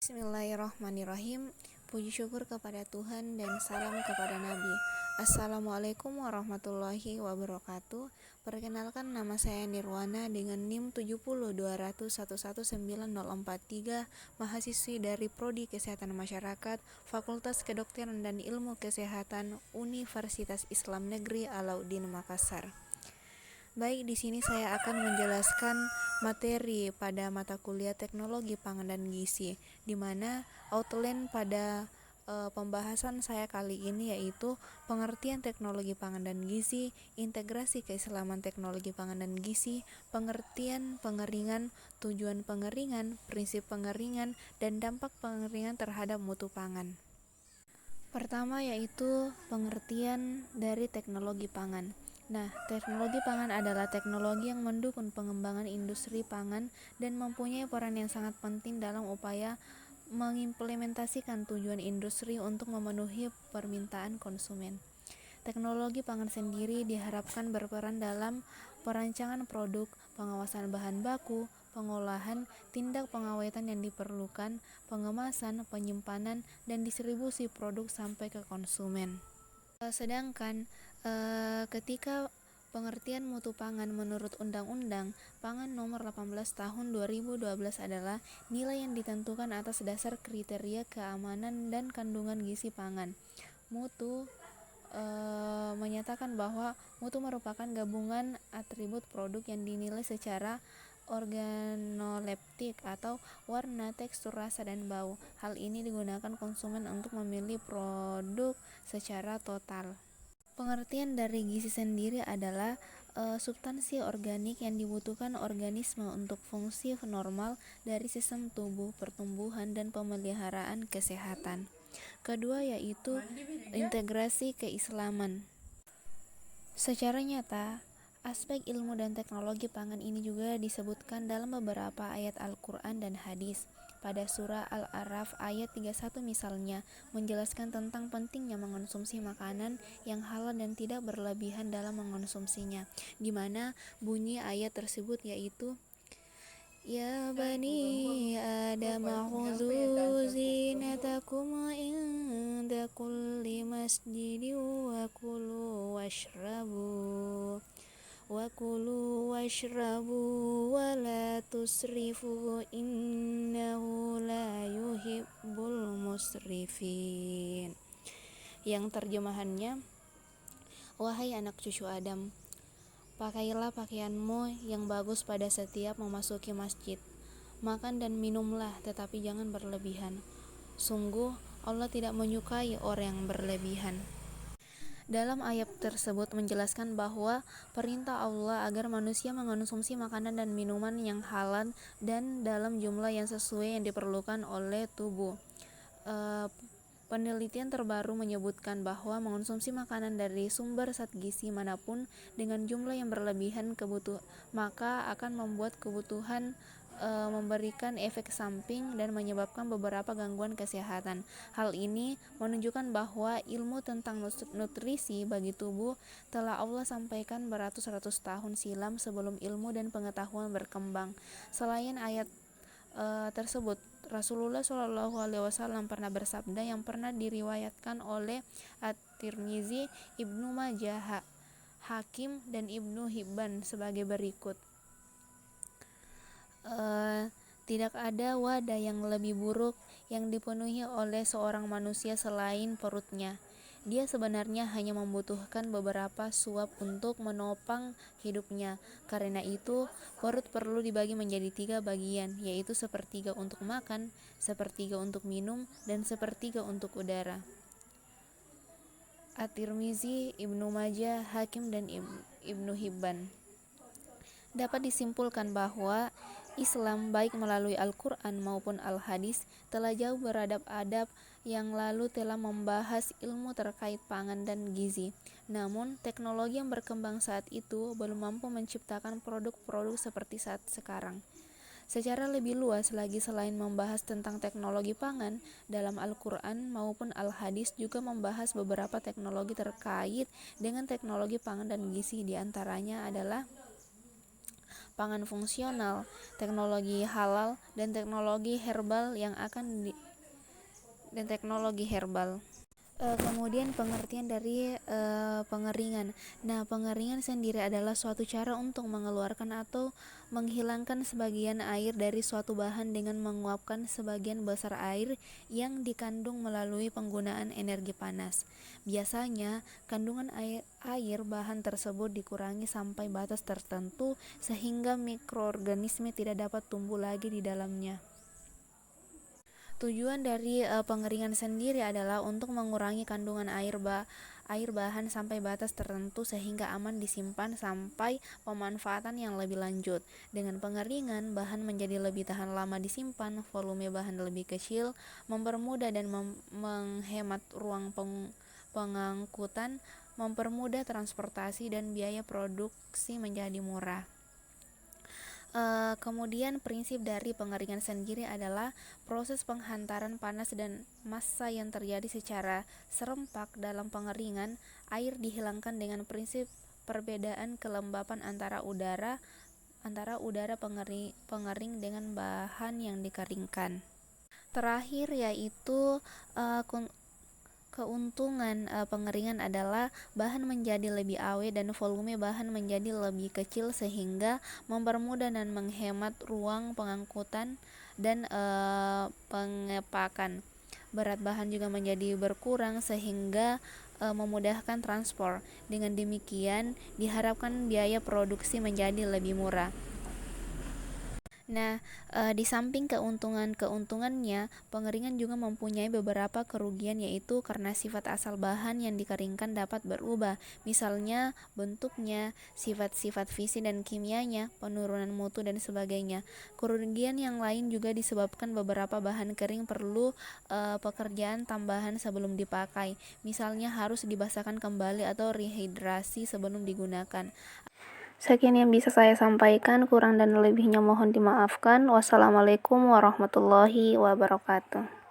Bismillahirrahmanirrahim. Puji syukur kepada Tuhan dan salam kepada Nabi. Assalamualaikum warahmatullahi wabarakatuh. Perkenalkan, nama saya Nirwana dengan NIM 7020111943, mahasiswi dari Prodi Kesehatan Masyarakat, Fakultas Kedokteran dan Ilmu Kesehatan, Universitas Islam Negeri Alauddin Makassar. Baik, di sini saya akan menjelaskan materi pada mata kuliah Teknologi Pangan dan Gizi, di mana outline pada pembahasan saya kali ini yaitu pengertian teknologi pangan dan gizi, integrasi keislaman teknologi pangan dan gizi, pengertian pengeringan, tujuan pengeringan, prinsip pengeringan, dan dampak pengeringan terhadap mutu pangan. Pertama yaitu pengertian dari teknologi pangan. Nah, teknologi pangan adalah teknologi yang mendukung pengembangan industri pangan dan mempunyai peran yang sangat penting dalam upaya mengimplementasikan tujuan industri untuk memenuhi permintaan konsumen. Teknologi pangan sendiri diharapkan berperan dalam perancangan produk, pengawasan bahan baku, pengolahan, tindak pengawetan yang diperlukan, pengemasan, penyimpanan, dan distribusi produk sampai ke konsumen. Sedangkan ketika pengertian mutu pangan menurut Undang-Undang Pangan Nomor 18 Tahun 2012 adalah nilai yang ditentukan atas dasar kriteria keamanan dan kandungan gizi pangan. Mutu menyatakan bahwa mutu merupakan gabungan atribut produk yang dinilai secara organoleptik atau warna, tekstur, rasa, dan bau. Hal ini digunakan konsumen untuk memilih produk secara total. Pengertian dari gizi sendiri adalah substansi organik yang dibutuhkan organisme untuk fungsi normal dari sistem tubuh, pertumbuhan, dan pemeliharaan kesehatan. Kedua yaitu integrasi keislaman. Secara nyata, aspek ilmu dan teknologi pangan ini juga disebutkan dalam beberapa ayat Al-Quran dan hadis. Pada surah Al-A'raf ayat 31 misalnya, menjelaskan tentang pentingnya mengonsumsi makanan yang halal dan tidak berlebihan dalam mengonsumsinya, di mana bunyi ayat tersebut yaitu Ya bani Adam khudhu zinatakum inda kulli masjidin wa kulu washrabu wa la tusrifu innahu la yuhibbul musrifin. Yang terjemahannya, wahai anak cucu Adam, pakailah pakaianmu yang bagus pada setiap memasuki masjid. Makan dan minumlah, tetapi jangan berlebihan. Sungguh, Allah tidak menyukai orang yang berlebihan. Dalam ayat tersebut menjelaskan bahwa perintah Allah agar manusia mengonsumsi makanan dan minuman yang halal dan dalam jumlah yang sesuai yang diperlukan oleh tubuh. Penelitian terbaru menyebutkan bahwa mengonsumsi makanan dari sumber zat gizi manapun dengan jumlah yang berlebihan maka akan membuat kebutuhan memberikan efek samping dan menyebabkan beberapa gangguan kesehatan. Hal ini menunjukkan bahwa ilmu tentang nutrisi bagi tubuh telah Allah sampaikan beratus-ratus tahun silam sebelum ilmu dan pengetahuan berkembang. Selain ayat tersebut, Rasulullah SAW pernah bersabda yang pernah diriwayatkan oleh At-Tirmizi, Ibnu Majah, Hakim, dan Ibnu Hibban sebagai berikut. Tidak ada wadah yang lebih buruk yang dipenuhi oleh seorang manusia selain perutnya. Dia sebenarnya hanya membutuhkan beberapa suap untuk menopang hidupnya. Karena itu, perut perlu dibagi menjadi 3 bagian, yaitu sepertiga untuk makan, sepertiga untuk minum, dan sepertiga untuk udara. At-Tirmizi, Ibnu Majah, Hakim, dan Ibnu Hibban. Dapat disimpulkan bahwa Islam baik melalui Al-Quran maupun Al-Hadis telah jauh beradab-adab yang lalu telah membahas ilmu terkait pangan dan gizi. Namun, teknologi yang berkembang saat itu belum mampu menciptakan produk-produk seperti saat sekarang. Secara lebih luas lagi, selain membahas tentang teknologi pangan, dalam Al-Quran maupun Al-Hadis juga membahas beberapa teknologi terkait dengan teknologi pangan dan gizi. Di antaranya adalah pangan fungsional, teknologi halal, dan teknologi herbal dan teknologi herbal. Kemudian pengertian dari pengeringan. Nah, pengeringan sendiri adalah suatu cara untuk mengeluarkan atau menghilangkan sebagian air dari suatu bahan dengan menguapkan sebagian besar air yang dikandung melalui penggunaan energi panas. Biasanya, kandungan air bahan tersebut dikurangi sampai batas tertentu sehingga mikroorganisme tidak dapat tumbuh lagi di dalamnya. Tujuan dari pengeringan sendiri adalah untuk mengurangi kandungan air bahan sampai batas tertentu sehingga aman disimpan sampai pemanfaatan yang lebih lanjut. Dengan pengeringan, bahan menjadi lebih tahan lama disimpan, volume bahan lebih kecil, mempermudah dan menghemat ruang pengangkutan, mempermudah transportasi, dan biaya produksi menjadi murah. Kemudian prinsip dari pengeringan sendiri adalah proses penghantaran panas dan massa yang terjadi secara serempak. Dalam pengeringan, air dihilangkan dengan prinsip perbedaan kelembapan antara udara pengering dengan bahan yang dikeringkan. Terakhir yaitu keuntungan pengeringan adalah bahan menjadi lebih awet dan volume bahan menjadi lebih kecil sehingga mempermudah dan menghemat ruang pengangkutan dan pengepakan. Berat bahan juga menjadi berkurang sehingga memudahkan transport. Dengan demikian, diharapkan biaya produksi menjadi lebih murah. Nah, di samping keuntungannya, pengeringan juga mempunyai beberapa kerugian, yaitu karena sifat asal bahan yang dikeringkan dapat berubah, misalnya bentuknya, sifat-sifat fisik dan kimianya, penurunan mutu, dan sebagainya. Kerugian yang lain juga disebabkan beberapa bahan kering perlu pekerjaan tambahan sebelum dipakai, misalnya harus dibasahkan kembali atau rehidrasi sebelum digunakan. Sekian yang bisa saya sampaikan, kurang dan lebihnya mohon dimaafkan. Wassalamualaikum warahmatullahi wabarakatuh.